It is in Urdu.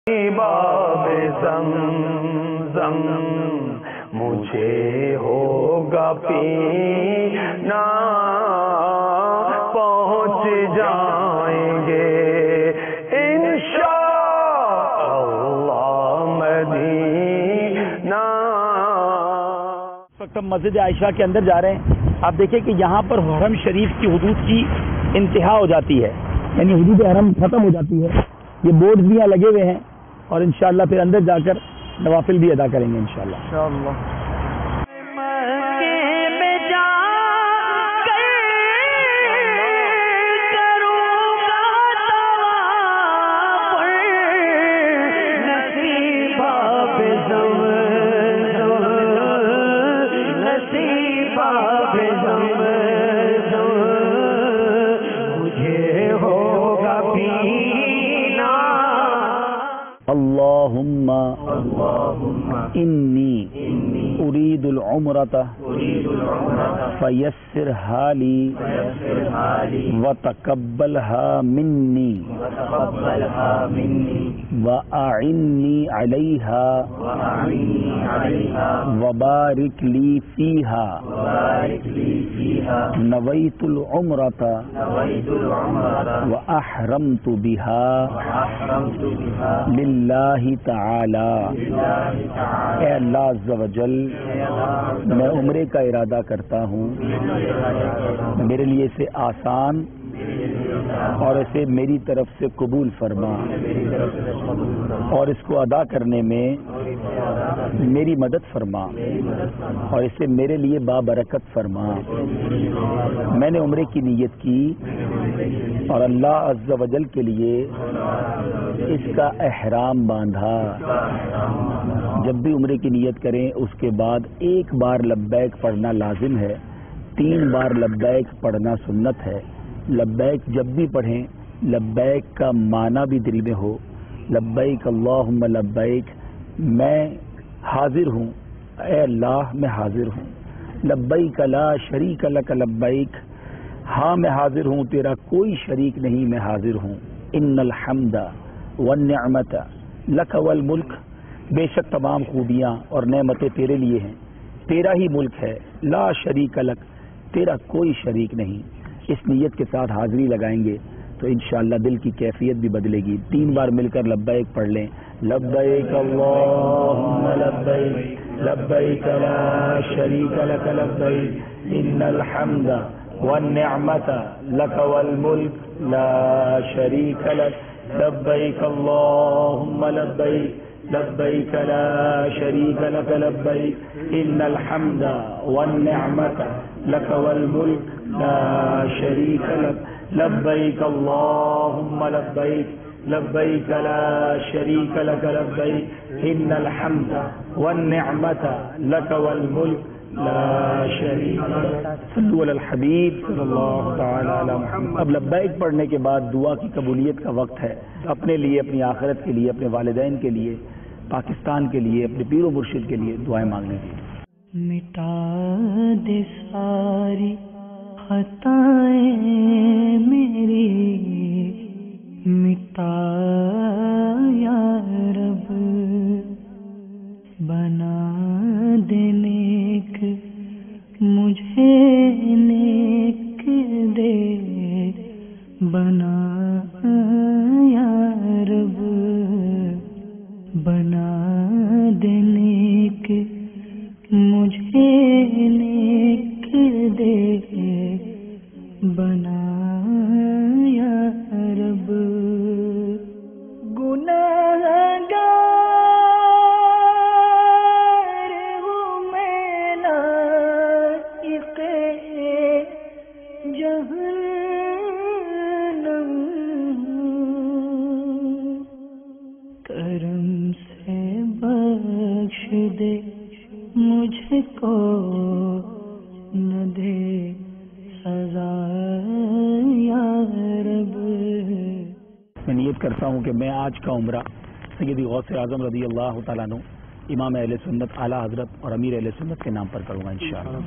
باب زمزم مجھے ہوگا پینا، پہنچ جائیں گے انشاءاللہ مدینہ۔ اس وقت ہم مسجد عائشہ کے اندر جا رہے ہیں۔ آپ دیکھیں کہ یہاں پر حرم شریف کی حدود کی انتہا ہو جاتی ہے، یعنی حدود حرم ختم ہو جاتی ہے۔ یہ بورڈز بھی یہاں لگے ہوئے ہیں اور انشاءاللہ پھر اندر جا کر نوافل بھی ادا کریں گے انشاءاللہ۔ اللهم إني أريد العمرة فيسرها لي وتقبلها مني وأعني عليها وبارك لي فيها نويت العمرة وأحرمت بها للہ تعالی۔ اے اللہ عز و جل، میں عمرے کا ارادہ کرتا ہوں، میرے لیے اسے آسان اور اسے میری طرف سے قبول فرما، اور اس کو ادا کرنے میں میری مدد فرما، اور اسے میرے لیے بابرکت فرما۔ میں نے عمرے کی نیت کی اور اللہ عز و جل کے لیے اس کا احرام باندھا۔ جب بھی عمرے کی نیت کریں اس کے بعد ایک بار لبیک پڑھنا لازم ہے، 3 بار لبیک پڑھنا سنت ہے۔ لبیک جب بھی پڑھیں لبیک کا معنی بھی دل میں ہو، لبیک اللہم لبیک، میں حاضر ہوں، اے اللہ میں حاضر ہوں، لبیک لا شریک لک لبیک، ہاں میں حاضر ہوں، تیرا کوئی شریک نہیں، میں حاضر ہوں۔ ان الحمد والنعمت لک والملک، بے شک تمام خوبیاں اور نعمتیں تیرے لیے ہیں، تیرا ہی ملک ہے، لا شریک لک، تیرا کوئی شریک نہیں۔ اس نیت کے ساتھ حاضری لگائیں گے تو انشاءاللہ دل کی کیفیت بھی بدلے گی۔ 3 بار مل کر لبیک پڑھ لیں، لبیک اللہم لبیک لبیک لا شریک لک لبیک ان الحمد والنعمت لک والملک لا شریک لک لبیک اللہم لبیک لبیک لا شریک لک لبیک ان الحمد والنعمت لک والملک لا شریک لک لبیک اللہم لبیک لبیک لا شریک لک لبیک ان الحمد والنعمت لک والملک لا شریک لک۔ صلو علی الحبیب صلی اللہ تعالی علی محمد۔ اب لبیک پڑھنے کے بعد دعا کی قبولیت کا وقت ہے۔ اپنے لیے، اپنی آخرت کے لیے، اپنے والدین کے لیے، پاکستان کے لیے، اپنے پیر و مرشد کے لیے دعائیں مانگنے کی۔ مٹا دے ساری خطائیں میری، مٹا یا رب، بنا دے نیک مجھے نیک دے، بنا یا رب، بنا دے نیک مجھے نیک دے، بنا یا رب۔ گناہگار ہوں میں لائق جہنم، کرم سے بخش دے مجھ کو، نہ دے سزا یا رب۔ میں نیت کرتا ہوں کہ میں آج کا عمرہ سیدی غوث اعظم رضی اللہ تعالیٰ عنہ، امام اہل سنت اعلیٰ حضرت اور امیر اہل سنت کے نام پر کروں گا انشاءاللہ۔